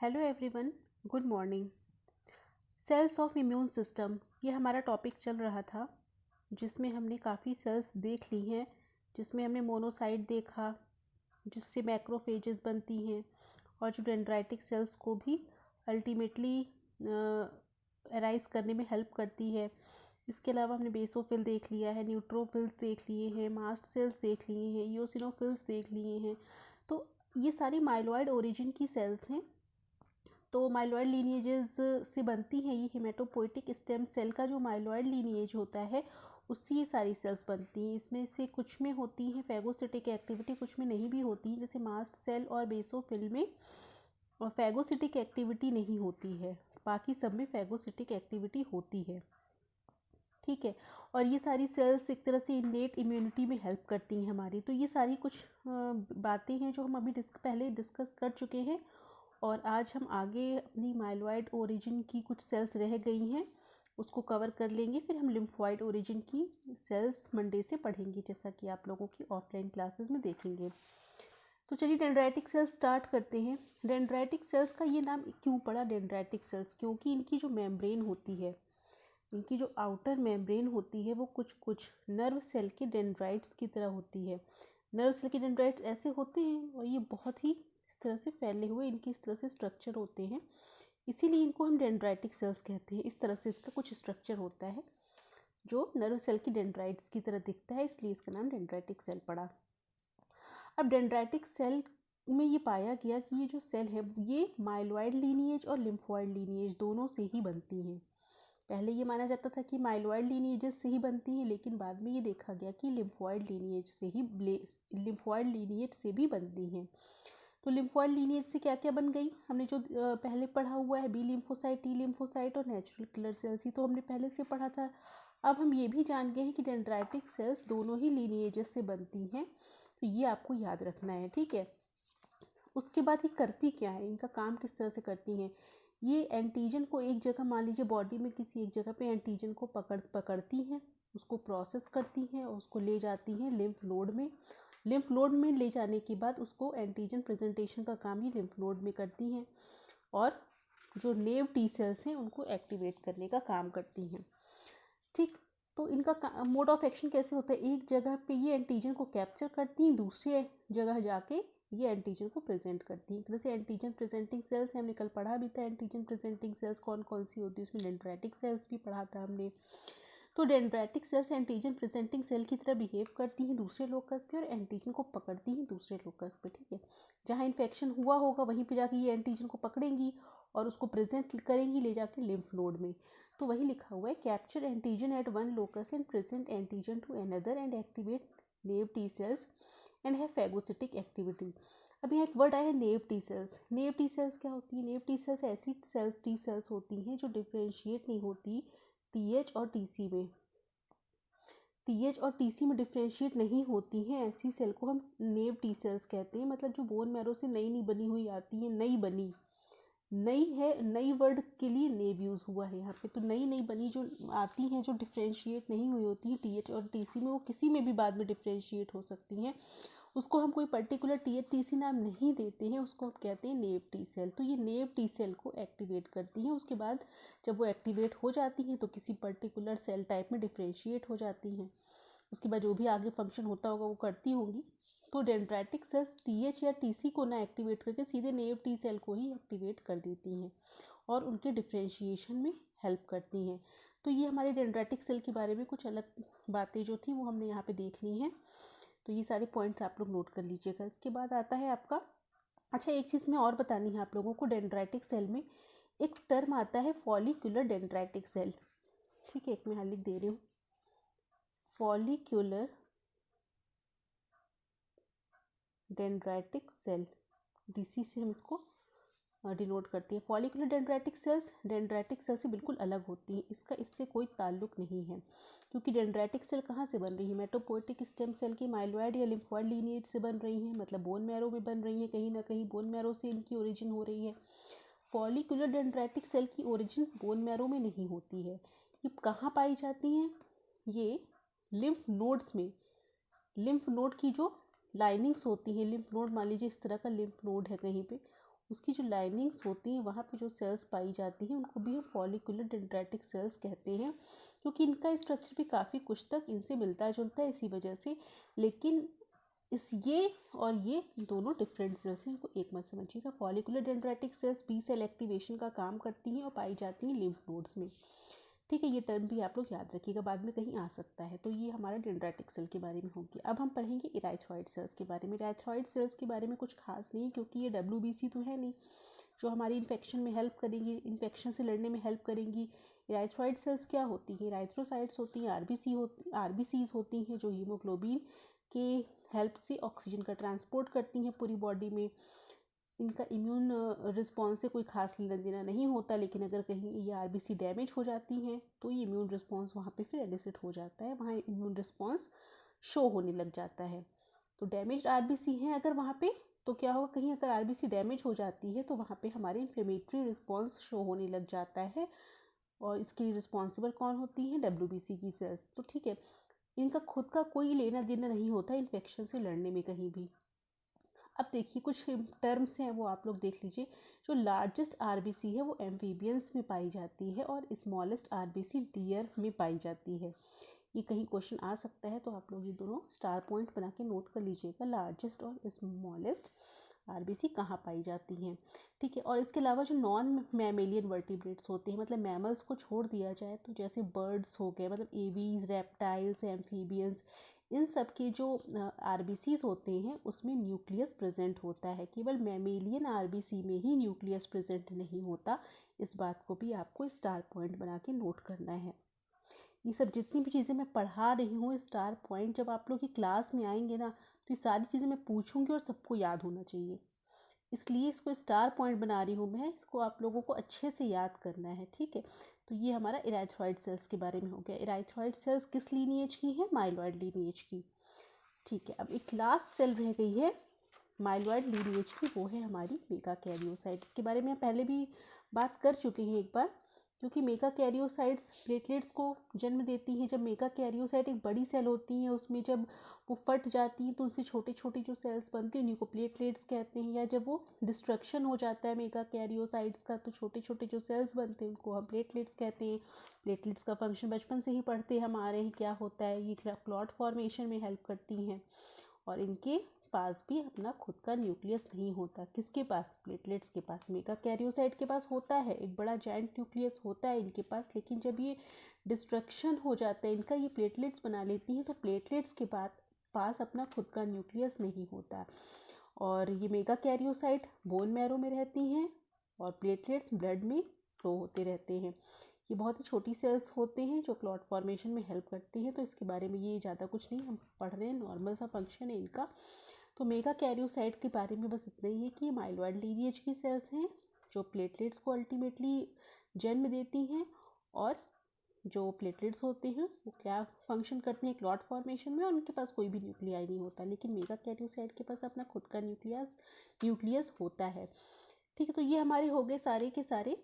Hello everyone, good morning. Cells of immune system, ये हमारा topic चल रहा था जिसमें हमने काफ़ी सेल्स देख ली हैं। जिसमें हमने मोनोसाइट देखा जिससे मैक्रोफेजेस बनती हैं और जो डेंड्राइटिक सेल्स को भी अल्टीमेटली अराइज करने में हेल्प करती है। इसके अलावा हमने बेसोफिल देख लिया है, न्यूट्रोफिल्स देख लिए हैं, मास्ट सेल्स देख लिए हैं, ईओसिनोफिल्स देख लिए हैं। तो ये सारी माइलॉइड ओरिजिन की सेल्स हैं। तो माइलॉइड लीनिएजेस से बनती हैं ये हेमेटोपोइटिक स्टेम सेल का जो माइलॉइड लीनिएज होता है उससे ये सारी सेल्स बनती हैं। इसमें से कुछ में होती है फैगोसिटिक एक्टिविटी, कुछ में नहीं भी होती है। जैसे मास्ट सेल और बेसोफिल में और फैगोसिटिक एक्टिविटी नहीं होती है, बाकी सब में फैगोसिटिक एक्टिविटी होती है। ठीक है, और ये सारी सेल्स एक तरह से इनेट इम्यूनिटी में हेल्प करती हैं हमारी। तो ये सारी कुछ बातें हैं जो हम अभी पहले डिस्कस कर चुके हैं और आज हम आगे अपनी माइलॉइड ओरिजिन की कुछ सेल्स रह गई हैं उसको कवर कर लेंगे। फिर हम लिम्फॉइड ओरिजिन की सेल्स मंडे से पढ़ेंगे, जैसा कि आप लोगों की ऑफलाइन क्लासेस में देखेंगे। तो चलिए डेंड्राइटिक सेल्स स्टार्ट करते हैं। डेंड्राइटिक सेल्स का ये नाम क्यों पड़ा डेंड्राइटिक सेल्स? क्योंकि इनकी जो मेम्ब्रेन होती है, इनकी जो आउटर मेम्ब्रेन होती है वो कुछ नर्व सेल के डेंड्राइट्स की तरह होती है। नर्व सेल के डेंड्राइट्स ऐसे होते हैं और ये बहुत ही इस तरह से फैले हुए इनके इस तरह से स्ट्रक्चर होते हैं, इसीलिए इनको हम डेंड्राइटिक सेल्स कहते हैं। इस तरह से इसका कुछ स्ट्रक्चर होता है जो नर्व सेल की डेंड्राइट्स की तरह दिखता है, इसलिए इसका नाम डेंड्राइटिक सेल पड़ा। अब डेंड्राइटिक सेल में ये पाया गया कि ये जो सेल है ये माइलॉइड लीनिएज और लिम्फॉइड लीनिएज दोनों से ही बनती हैं। पहले ये माना जाता था कि माइलॉइड लीनिएजेस से ही बनती हैं, लेकिन बाद में ये देखा गया कि लिम्फॉइड लीनिएज से भी बनती हैं। तो लिम्फॉइड लीनिएज से क्या क्या बन गई? हमने जो पहले पढ़ा हुआ है बी लिम्फोसाइट, टी लिम्फोसाइट और नेचुरल किलर सेल्स, ही तो हमने पहले से पढ़ा था। अब हम ये भी जान गए हैं कि डेंड्राइटिक सेल्स दोनों ही लीनिएजेस से बनती हैं, तो ये आपको याद रखना है। ठीक है, उसके बाद ये करती क्या है, इनका काम किस तरह से करती हैं? ये एंटीजन को एक जगह, मान लीजिए बॉडी में किसी एक जगह पे एंटीजन को पकड़ती हैं, उसको प्रोसेस करती हैं और उसको ले जाती हैं लिम्फ नोड में। लिम्फ नोड में ले जाने के बाद उसको एंटीजन प्रेजेंटेशन का काम ये लिम्फ नोड में करती हैं और जो नेव टी सेल्स हैं उनको एक्टिवेट करने का काम करती हैं। ठीक, तो इनका मोड ऑफ एक्शन कैसे होता है? एक जगह पे ये एंटीजन को कैप्चर करती हैं, दूसरी जगह जाके ये एंटीजन को प्रेजेंट करती हैं। जैसे एंटीजन प्रेजेंटिंग सेल्स हमने कल पढ़ा भी था। एंटीजन प्रेजेंटिंग सेल्स कौन कौन सी होती है, उसमें डेंड्राइटिक सेल्स भी पढ़ा था हमने। तो dendritic cells antigen presenting cell की तरह बिहेव करती हैं दूसरे लोकस पे और एंटीजन को पकड़ती हैं दूसरे लोकस पे। ठीक है, जहाँ इन्फेक्शन हुआ होगा वहीं पे जाके ये एंटीजन को पकड़ेंगी और उसको प्रेजेंट करेंगी ले जाके लिम्फ नोड में। तो वही लिखा हुआ है, capture antigen at one locus and present antigen to another and activate naive T cells and have phagocytic activity. अब यहाँ एक वर्ड आया है naive T cells. Naive T cells क्या होती है? नेव टी सेल्स ऐसी सेल्स टी सेल्स होती हैं जो डिफ्रेंशिएट नहीं होती टीएच और टीसी में। टीएच और टीसी में डिफ्रेंशिएट नहीं होती हैं, ऐसी सेल को हम नेव टी सेल्स कहते हैं। मतलब जो बोन मैरो से नई नई बनी हुई आती है, नई है, नई वर्ड के लिए नेव यूज़ हुआ है यहाँ पे। तो नई नई बनी जो आती हैं जो डिफ्रेंशिएट नहीं हुई होती है टीएच और टीसी में, वो किसी में भी बाद में डिफ्रेंशिएट हो सकती हैं, उसको हम कोई पर्टिकुलर टीएच टीसी नाम नहीं देते हैं, उसको हम कहते हैं नेव टी सेल। तो ये नेव टी सेल को एक्टिवेट करती हैं। उसके बाद जब वो एक्टिवेट हो जाती हैं तो किसी पर्टिकुलर सेल टाइप में डिफ्रेंशिएट हो जाती हैं। उसके बाद जो भी आगे फंक्शन होता होगा वो करती होंगी। तो डेंड्राइटिक सेल्स टीएच या टीसी को ना एक्टिवेट करके सीधे नेव टी सेल को ही एक्टिवेट कर देती हैं और उनके डिफ्रेंशिएशन में हेल्प करती हैं। तो ये हमारे डेंड्राइटिक सेल के बारे में कुछ अलग बातें जो थी वो हमने यहाँ पे देख ली हैं। तो ये सारे पॉइंट्स आप लोग नोट कर लीजिएगा। इसके बाद आता है आपका, अच्छा एक चीज़ मैं और बतानी है आप लोगों को, डेंड्राइटिक सेल में एक टर्म आता है फॉलिक्यूलर डेंड्राइटिक सेल। ठीक है, एक मैं यहाँ लिख दे रही हूँ, फॉलिक्यूलर डेंड्राइटिक सेल, डीसी से हम इसको डिनोट करती है। Follicular dendritic cells dendritic cell से बिल्कुल अलग होती हैं, इसका इससे कोई ताल्लुक नहीं है। क्योंकि डेंड्राइटिक सेल कहाँ से बन रही है? मेटोपोइटिक स्टेम सेल की माइलॉइड या लिम्फॉइड लीनिएज से बन रही हैं, मतलब बोन मैरो में बन रही है, कहीं ना कहीं बोन मैरो से इनकी ओरिजिन हो रही है। फॉलिकुलर डेंड्राइटिक सेल की ओरिजिन बोन मैरो में नहीं होती है। ये कहाँ पाई जाती हैं? ये लिम्फ नोड्स में। लिम्फ नोड की जो लाइनिंग्स होती हैं, लिम्फ नोड मान लीजिए इस तरह का लिम्फ नोड है कहीं पे, उसकी जो लाइनिंग्स होती हैं वहाँ पे जो सेल्स पाई जाती हैं उनको भी हम फॉलिकुलर डेंड्राइटिक सेल्स कहते हैं, क्योंकि इनका स्ट्रक्चर भी काफ़ी कुछ तक इनसे मिलता जुलता है इसी वजह से। लेकिन ये और ये दोनों डिफरेंट सेल्स हैं, इनको एक मत समझिएगा। Follicular dendritic cells B cell activation का काम करती हैं और पाई जाती हैं लिम्फ नोड्स में। ठीक है, ये टर्म भी आप लोग याद रखिएगा, बाद में कहीं आ सकता है। तो ये हमारा डेंड्राइटिक सेल के बारे में हो गया। अब हम पढ़ेंगे इराइथ्रॉइड सेल्स के बारे में। इराइथ्रॉइड सेल्स के बारे में कुछ खास नहीं, क्योंकि ये WBC तो है नहीं जो हमारी इन्फेक्शन में हेल्प करेंगी, इन्फेक्शन से लड़ने में हेल्प करेंगी। इराइथ्रॉइड सेल्स क्या होती हैं? इराइथ्रोसाइट्स होती हैं, RBCs होती हैं जो हीमोग्लोबिन के हेल्प से ऑक्सीजन का ट्रांसपोर्ट करती हैं पूरी बॉडी में। इनका इम्यून रिस्पॉन्स से कोई खास लेना देना नहीं होता, लेकिन अगर कहीं ये RBC डैमेज हो जाती हैं तो ये इम्यून रिस्पॉन्स वहाँ पे फिर एलिसिट हो जाता है, वहाँ इम्यून रिस्पॉन्स शो होने लग जाता है। तो डैमेज्ड RBC हैं अगर वहाँ पे, तो क्या होगा, कहीं अगर RBC डैमेज हो जाती है तो वहाँ पे हमारे इन्फ्लेमेटरी रिस्पॉन्स शो होने लग जाता है। और इसकी रिस्पॉन्सिबल कौन होती हैं? WBC की सेल्स। तो ठीक है, इनका खुद का कोई लेना देना नहीं होता इन्फेक्शन से लड़ने में कहीं भी। अब देखिए कुछ टर्म्स हैं वो आप लोग देख लीजिए। जो लार्जेस्ट RBC है वो एम्फीबियंस में पाई जाती है और स्मॉलेस्ट RBC डियर में पाई जाती है। ये कहीं क्वेश्चन आ सकता है, तो आप लोग ये दोनों स्टार पॉइंट बना के नोट कर लीजिएगा, लार्जेस्ट और स्मॉलेस्ट RBC कहाँ पाई जाती हैं। ठीक है, और इसके अलावा जो नॉन मैमेलियन वर्टिब्रेट्स होते हैं, मतलब मैमल्स को छोड़ दिया जाए तो जैसे बर्ड्स हो गए, मतलब एवीज, रेप्टाइल्स, एम्फीबियंस, इन सब के जो RBCs होते हैं उसमें न्यूक्लियस प्रेजेंट होता है। केवल मैमेलियन RBC में ही न्यूक्लियस प्रेजेंट नहीं होता। इस बात को भी आपको स्टार पॉइंट बना के नोट करना है। ये सब जितनी भी चीज़ें मैं पढ़ा रही हूँ, स्टार पॉइंट जब आप लोग की क्लास में आएंगे ना तो ये सारी चीज़ें मैं पूछूंगी और सबको याद होना चाहिए, इसलिए इसको स्टार पॉइंट बना रही हूँ मैं। इसको आप लोगों को अच्छे से याद करना है। ठीक है, तो ये हमारा इराइथ्रॉइड सेल्स के बारे में हो गया। इराइथ्रॉइड सेल्स किस लीनिएज की है? माइलॉइड लीनिएज की। ठीक है, अब एक लास्ट सेल रह गई है माइलॉइड लीनिएज की, वो है हमारी मेगाकैरियोसाइट। इसके बारे में पहले भी बात कर चुके हैं एक बार, क्योंकि मेगाकैरियोसाइट्स प्लेटलेट्स को जन्म देती हैं। जब मेगाकैरियोसाइट एक बड़ी सेल होती हैं, उसमें जब वो फट जाती हैं तो उनसे छोटे छोटे जो सेल्स बनती हैं उन्हीं को प्लेटलेट्स कहते हैं। या जब वो डिस्ट्रक्शन हो जाता है मेगाकैरियोसाइट्स का तो छोटे छोटे जो सेल्स बनते हैं उनको हम प्लेटलेट्स कहते हैं। प्लेटलेट्स का फंक्शन बचपन से ही पढ़ते हम आ रहे हैं, क्या होता है, ये क्लॉट फॉर्मेशन में हेल्प करती हैं। और इनके पास भी अपना खुद का न्यूक्लियस नहीं होता। किसके पास? प्लेटलेट्स के पास। मेगाकैरियोसाइट के पास होता है, एक बड़ा जायंट न्यूक्लियस होता है इनके पास, लेकिन जब ये डिस्ट्रक्शन हो जाता है इनका, ये प्लेटलेट्स बना लेती हैं, तो प्लेटलेट्स के पास अपना खुद का न्यूक्लियस नहीं होता। और ये मेगाकैरियोसाइट बोन मैरो में रहती हैं और प्लेटलेट्स ब्लड में फ्लो होते रहते हैं। ये बहुत ही छोटी सेल्स होते हैं जो क्लॉट फॉर्मेशन में हेल्प करती हैं। तो इसके बारे में ये ज़्यादा कुछ नहीं हम पढ़ रहे हैं, नॉर्मल सा फंक्शन है इनका। तो मेगाकैरियोसाइट के बारे में बस इतना ही है कि माइलॉइड लीनिएज की सेल्स हैं जो प्लेटलेट्स को अल्टीमेटली जन्म देती हैं। और जो प्लेटलेट्स होते हैं वो क्या फंक्शन करती हैं? क्लॉट फॉर्मेशन में, और उनके पास कोई भी न्यूक्लियाई नहीं होता। लेकिन मेगाकैरियोसाइट के पास अपना खुद का न्यूक्लियस होता है। ठीक है, तो ये हमारे हो गए सारे के सारे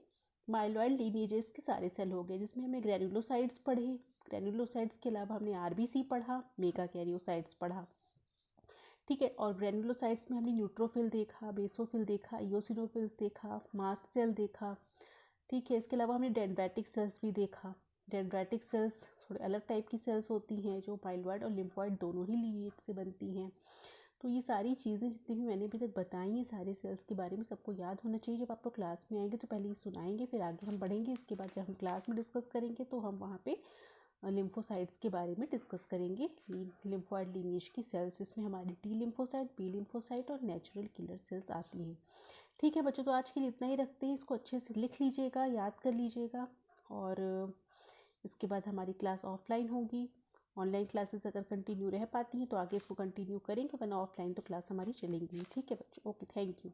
माइलॉइड लीनिएजेस के सारे सेल हो गए, जिसमें हमें ग्रेनुलोसाइट्स पढ़े। ग्रेनुलोसाइट्स के अलावा हमने RBC पढ़ा, मेगाकैरियोसाइट्स पढ़ा। ठीक है, और ग्रेनुलोसाइट्स में हमने न्यूट्रोफिल देखा, बेसोफिल देखा, इओसिनोफिल्स देखा, मास्ट सेल देखा। ठीक है, इसके अलावा हमने डेंड्राइटिक सेल्स भी देखा। डेंड्राइटिक सेल्स थोड़े अलग टाइप की सेल्स होती हैं जो माइलॉइड और लिम्फॉइड दोनों ही लीनिएज से बनती हैं। तो ये सारी चीज़ें जितनी भी मैंने अभी तक बताई हैं सारे सेल्स के बारे में सबको याद होना चाहिए। जब आप लोग क्लास में आएंगे तो पहले ये सुनाएंगे, फिर आगे हम बढ़ेंगे। इसके बाद जब हम क्लास में डिस्कस करेंगे तो हम वहाँ पे लिम्फोसाइट्स के बारे में डिस्कस करेंगे। लिम्फॉइड लीनिएज की सेल्स, इसमें हमारी T लिम्फोसाइट, B लिम्फोसाइट और नेचुरल किलर सेल्स आती हैं। ठीक है बच्चों, तो आज के लिए इतना ही रखते हैं। इसको अच्छे से लिख लीजिएगा, याद कर लीजिएगा। और इसके बाद हमारी क्लास ऑफलाइन होगी। ऑनलाइन क्लासेस अगर कंटिन्यू रह पाती हैं तो आगे इसको कंटिन्यू करेंगे, वरना ऑफलाइन तो क्लास हमारी चलेंगी। ठीक है बच्चों, ओके, थैंक यू।